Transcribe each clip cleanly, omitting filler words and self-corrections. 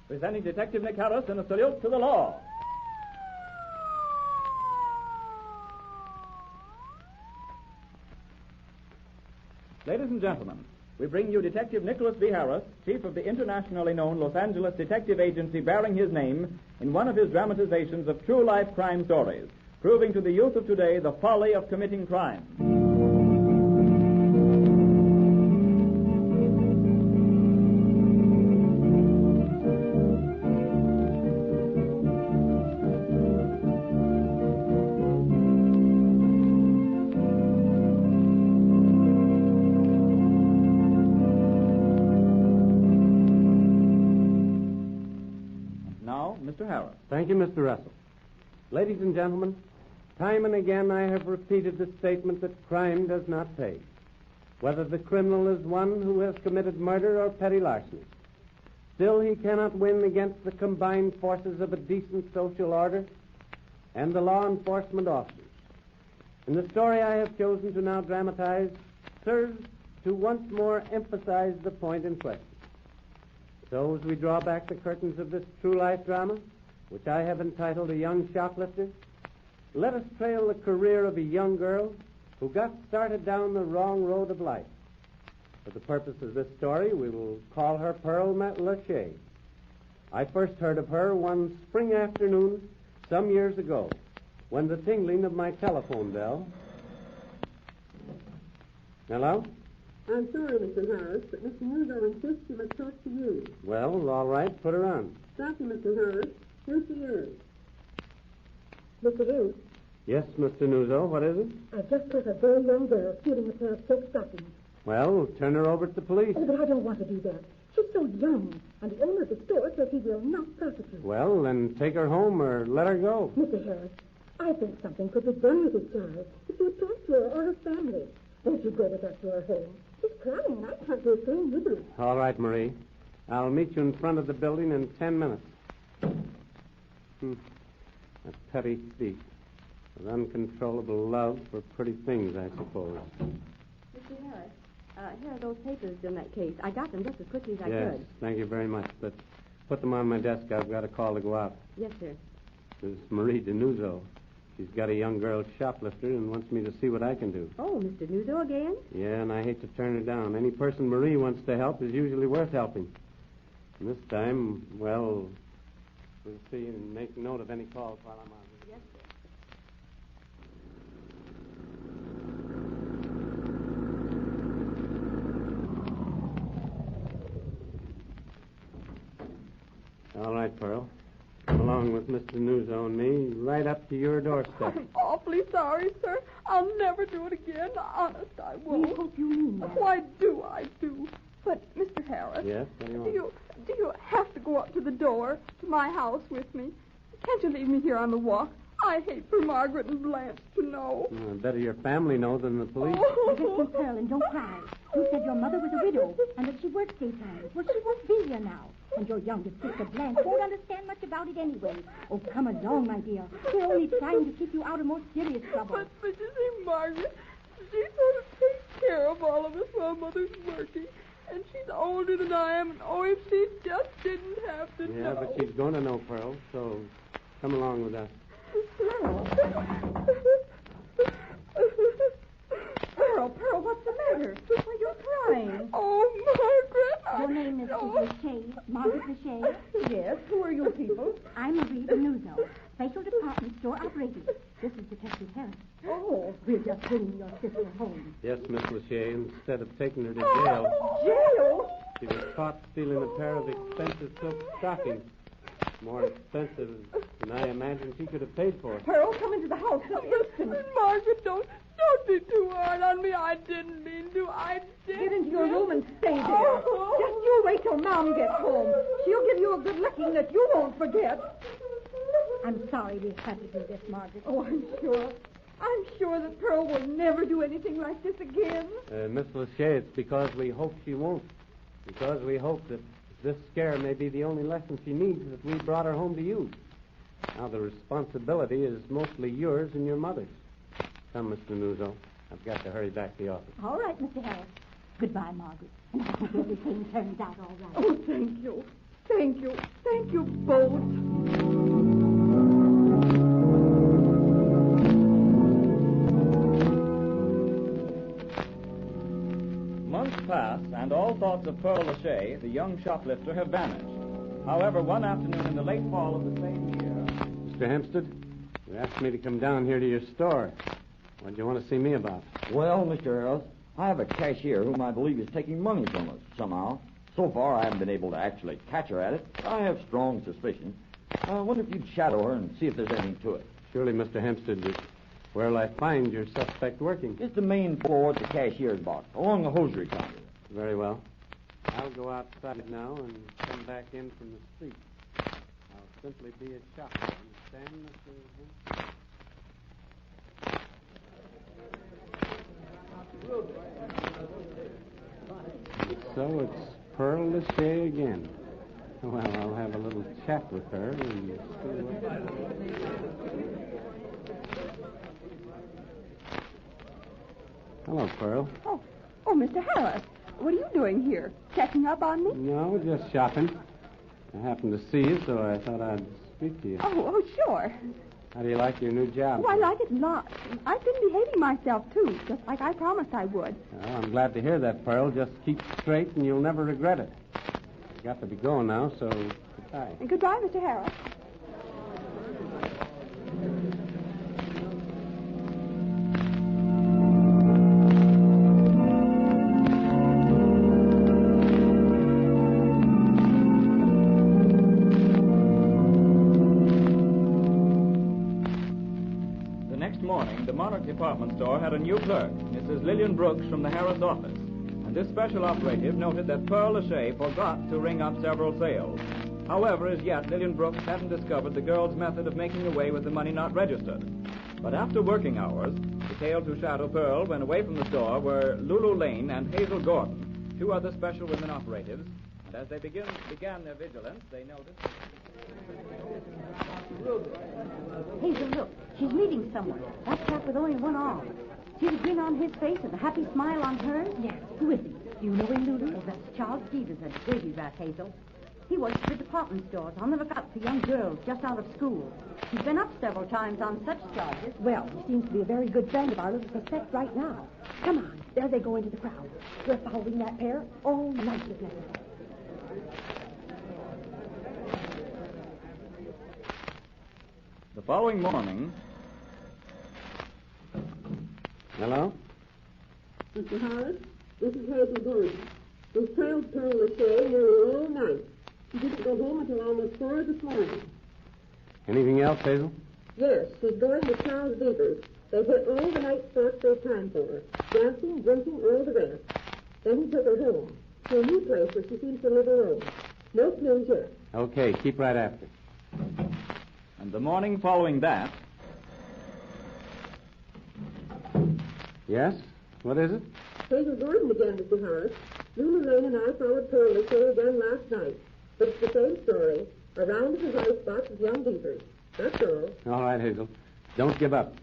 presenting Detective Nick Harris in a salute to the law. Ladies and gentlemen, we bring you Detective Nicholas B. Harris, chief of the internationally known Los Angeles detective agency bearing his name, in one of his dramatizations of true-life crime stories, proving to the youth of today the folly of committing crime. Mr. Harris. Thank you, Mr. Russell. Ladies and gentlemen, time and again I have repeated the statement that crime does not pay, whether the criminal is one who has committed murder or petty larceny. Still, he cannot win against the combined forces of a decent social order and the law enforcement officers. And the story I have chosen to now dramatize serves to once more emphasize the point in question. So as we draw back the curtains of this true-life drama, which I have entitled A Young Shoplifter, let us trail the career of a young girl who got started down the wrong road of life. For the purpose of this story, we will call her Pearl Lachey. I first heard of her one spring afternoon some years ago, when the tingling of my telephone bell... Hello? I'm sorry, Mr. Harris, but Mr. Newell insists he must talk to you. Well, all right, put her on. Thank you, Mr. Harris. Here she is. Mr. Harris. Yes, Mr. Nuzzo, what is it? I just caught a very young girl stealing a pair of silk stockings. Well, turn her over to the police. Oh, but I don't want to do that. She's so young, and the owner of the store says he will not prosecute. Well, then take her home or let her go. Mr. Harris, I think something could be done with this child. If you talk to her or her family, won't you go with us to her home? She's crying, and I can't do a thing with her. All right, Marie. I'll meet you in front of the building in 10 minutes. A petty thief with uncontrollable love for pretty things, I suppose. Mr. Harris, here are those papers in that case. I got them just as quickly as I Yes, could. thank you very much. But put them on my desk. I've got a call to go out. Yes, sir. This is Marie DeNuzzo. She's got a young girl shoplifter and wants me to see what I can do. Oh, Mr. Nuzzo again? Yeah, and I hate to turn her down. Any person Marie wants to help is usually worth helping. And this time, well, we'll see and make note of any calls while I'm on. Yes, sir. All right, Pearl. Come along with Mr. Nuzzo and me right up to your doorstep. I'm awfully sorry, sir. I'll never do it again. Honest, I won't. We hope you mean that. Why do I do? But, Mr. Harris. Yes? What do you want? Do you have to go up to the door to my house with me? Can't you leave me here on the walk? I hate for Margaret and Blanche to know. Better your family know than the police. Listen, Pearl, and don't cry. You said your mother was a widow and that she worked daytime. Well, she won't be here now. And your youngest sister, Blanche, won't understand much about it anyway. Oh, come along, my dear. We're only trying to keep you out of more serious trouble. But you see, Margaret, she sort of takes care of all of us while Mother's working. And she's older than I am, and oh, if she just didn't have to know. Yeah, but she's going to know, Pearl, so come along with us. Pearl, what's the matter? Why, you're crying. Oh, Margaret. Your name is Lachey, Margaret Lachey? Yes, who are you people? I'm Marie DeNuzzo, Special Department Store Operator. This is Detective Harris. Oh, We're just bringing your sister home. Yes, Miss Lachey, instead of taking her to jail, jail? she was caught stealing a pair of expensive silk stockings. More expensive than I imagined she could have paid for. Pearl, come into the house. Margaret, don't be too hard on me. I didn't mean to. I didn't. Get into your room and stay there. Just you wait till Mom gets home. She'll give you a good licking that you won't forget. I'm sorry we had to do this, Margaret. Oh, I'm sure that Pearl will never do anything like this again. Miss Lachey, it's because we hope she won't. Because we hope that this scare may be the only lesson she needs that we brought her home to you. Now, the responsibility is mostly yours and your mother's. Come, Mr. Nuzzo. I've got to hurry back to the office. All right, Mr. Harris. Goodbye, Margaret. And I hope everything turns out all right. Oh, thank you. Thank you. Thank you both. Months pass, and all thoughts of Pearl Lachey, the young shoplifter, have vanished. However, one afternoon in the late fall of the same year... Mr. Hempstead, you asked me to come down here to your store. What do you want to see me about? Well, Mr. Harris, I have a cashier whom I believe is taking money from us somehow. So far, I haven't been able to actually catch her at it. I have strong suspicion. I wonder if you'd shadow her and see if there's anything to it. Surely, Mr. Hempstead, where'll I find your suspect working? It's the main floor at the cashier's box, along the hosiery counter. Very well. I'll go outside now and come back in from the street. I'll simply be a shopper. Understand, Mr. Hempstead? So it's Pearl Lachey again. Well, I'll have a little chat with her and see what... Hello, Pearl. Oh, Mr. Harris, what are you doing here? Checking up on me? No, just shopping. I happened to see you, so I thought I'd speak to you. Oh, sure. How do you like your new job? Oh, I like it lots. I've been behaving myself, too, just like I promised I would. Well, I'm glad to hear that, Pearl. Just keep straight and you'll never regret it. You got to be going now, so goodbye. And goodbye, Mr. Harris. Department store had a new clerk, Mrs. Lillian Brooks from the Harris office, and this special operative noted that Pearl Lachey forgot to ring up several sales. However, as yet, Lillian Brooks hadn't discovered the girl's method of making away with the money not registered. But after working hours, detailed to shadow Pearl when away from the store were Lulu Lane and Hazel Gordon, two other special women operatives, and as they began their vigilance, they noticed... Hazel, look. She's meeting someone. That chap with only one arm. See the grin on his face and the happy smile on hers? Yes. Who is he? Do you know him, Lulu? Oh, that's Charles Stevens at Davy's Rat, Hazel. He works for department stores on the lookout for young girls just out of school. He's been up several times on such charges. Well, he seems to be a very good friend of our little suspect right now. Come on. There they go into the crowd. We're following that pair all night, if necessary. The following morning... Hello? Mr. Harris, this is Hazel Gordon. We trailed Pearl Lachey nearly all night. She didn't go home until almost 4 this morning. Anything else, Hazel? Yes, she's going with Charles Beavers. They hit all the night spots there's time for her. Dancing, drinking, all the rest. Then he took her home to a new place where she seems to live alone. No clues yet. Okay, keep right after. And the morning following that... Yes? What is it? Hazel Gordon again, Mr. Harris. Lulu Lane and I followed Pearl Lachey again last night. But it's the same story. Around at his high spots with young Beavers. That's all. All right, Hazel. Don't give up.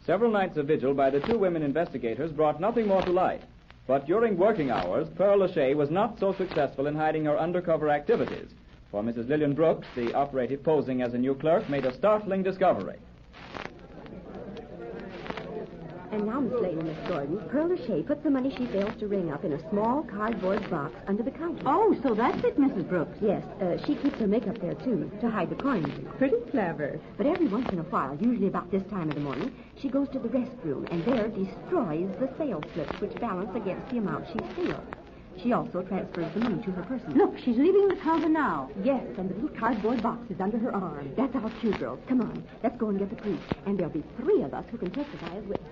Several nights of vigil by the two women investigators brought nothing more to light. But during working hours, Pearl Lachey was not so successful in hiding her undercover activities. For Mrs. Lillian Brooks, the operative posing as a new clerk, made a startling discovery. And now, Miss Lane and Miss Gordon, Pearl Lachey puts the money she fails to ring up in a small cardboard box under the counter. Oh, so that's it, Mrs. Brooks. Yes, she keeps her makeup there, too, to hide the coins. Pretty clever. But every once in a while, usually about this time of the morning, she goes to the restroom and there destroys the sales slips which balance against the amount she steals. She also transfers the money to her person. Look, she's leaving the counter now. Yes, and the little cardboard box is under her arm. That's our cue, girls. Come on, let's go and get the proof. And there'll be 3 of us who can testify as witnesses.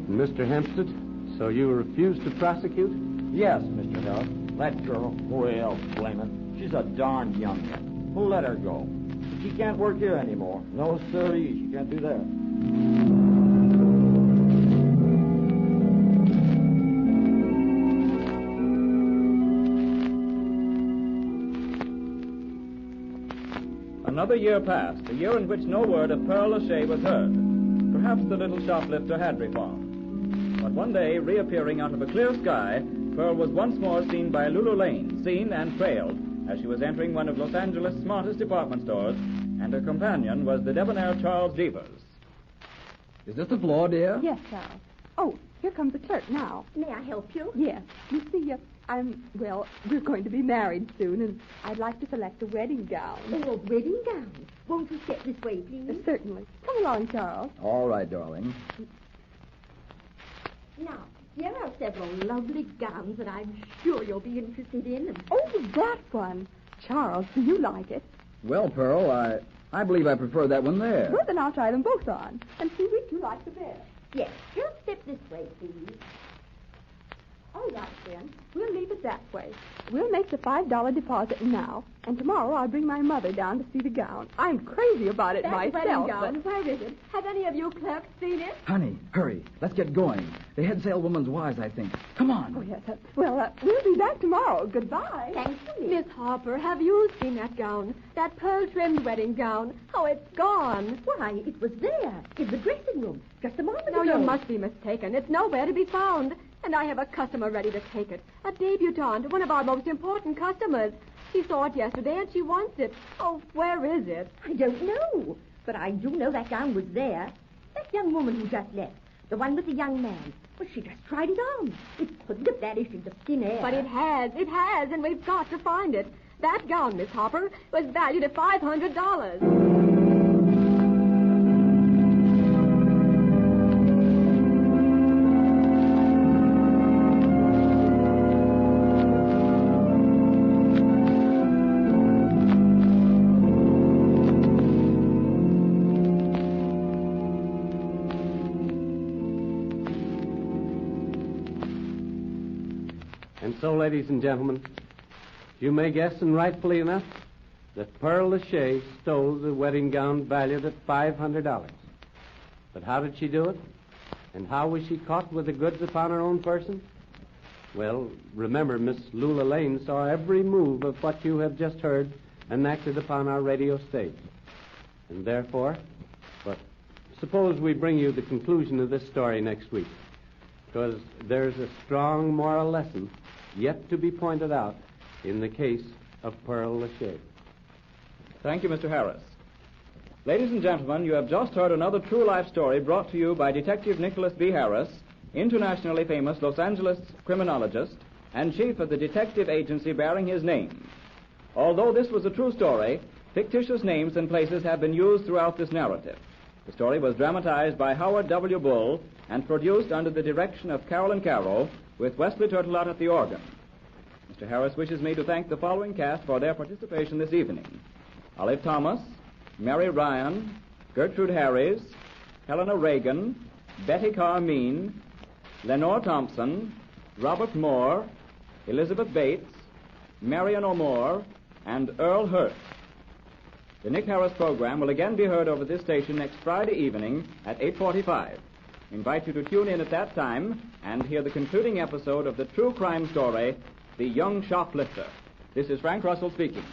Mr. Hempstead, so you refuse to prosecute? Yes, Mr. Harris. That girl, well, blame it. She's a darned young one. We'll let her go. She can't work here anymore. No, sirree, she can't do that. Another year passed, a year in which no word of Pearl Lachey was heard. Perhaps the little shoplifter had reformed. But one day, reappearing out of a clear sky, Pearl was once more seen by Lulu Lane, seen and trailed, as she was entering one of Los Angeles' smartest department stores, and her companion was the debonair Charles Devers. Is this the floor, dear? Yes, Charles. Oh, here comes the clerk now. May I help you? Yes. You see, we're going to be married soon, and I'd like to select a wedding gown. Oh, a wedding gown. Won't you step this way, please? Certainly. Come along, Charles. All right, darling. Now, here are several lovely gowns that I'm sure you'll be interested in. Oh, that one. Charles, do you like it? Well, Pearl, I believe I prefer that one there. Good, then I'll try them both on and see which you like the best. Yes, just step this way, please. All right, then. We'll leave it that way. We'll make the $5 deposit now, and tomorrow I'll bring my mother down to see the gown. I'm crazy about it That myself. wedding gown, but... where is it? Have any of you clerks seen it? Honey, hurry. Let's get going. The head saleswoman's wise, I think. Come on. Oh, yes. We'll be back tomorrow. Goodbye. Thanks to me. Miss Harper, have you seen that gown? That pearl-trimmed wedding gown? Oh, it's gone. Why, it was there, in the dressing room, just a moment No, ago. you must be mistaken. It's nowhere to be found. And I have a customer ready to take it. A debutante, one of our most important customers. She saw it yesterday and she wants it. Oh, where is it? I don't know, but I do know that gown was there. That young woman who just left, the one with the young man, well, she just tried it on. It couldn't have vanished into thin air. But it has, and we've got to find it. That gown, Miss Harper, was valued at $500. And so, ladies and gentlemen, you may guess, and rightfully enough, that Pearl Lachey stole the wedding gown valued at $500. But how did she do it? And how was she caught with the goods upon her own person? Well, remember, Miss Lula Lane saw every move of what you have just heard enacted upon our radio stage. And therefore, but suppose we bring you the conclusion of this story next week, because there's a strong moral lesson yet to be pointed out in the case of Pearl Lachey. Thank you, Mr. Harris. Ladies and gentlemen, you have just heard another true life story brought to you by Detective Nicholas B. Harris, internationally famous Los Angeles criminologist and chief of the detective agency bearing his name. Although this was a true story, fictitious names and places have been used throughout this narrative. The story was dramatized by Howard W. Bull and produced under the direction of Carolyn Carroll with Wesley Turtelot at the organ. Mr. Harris wishes me to thank the following cast for their participation this evening: Olive Thomas, Mary Ryan, Gertrude Harris, Helena Reagan, Betty Carmine, Lenore Thompson, Robert Moore, Elizabeth Bates, Marion O'More, and Earl Hurt. The Nick Harris program will again be heard over this station next Friday evening at 8:45. I invite you to tune in at that time and hear the concluding episode of the true crime story, The Young Shoplifter. This is Frank Russell speaking.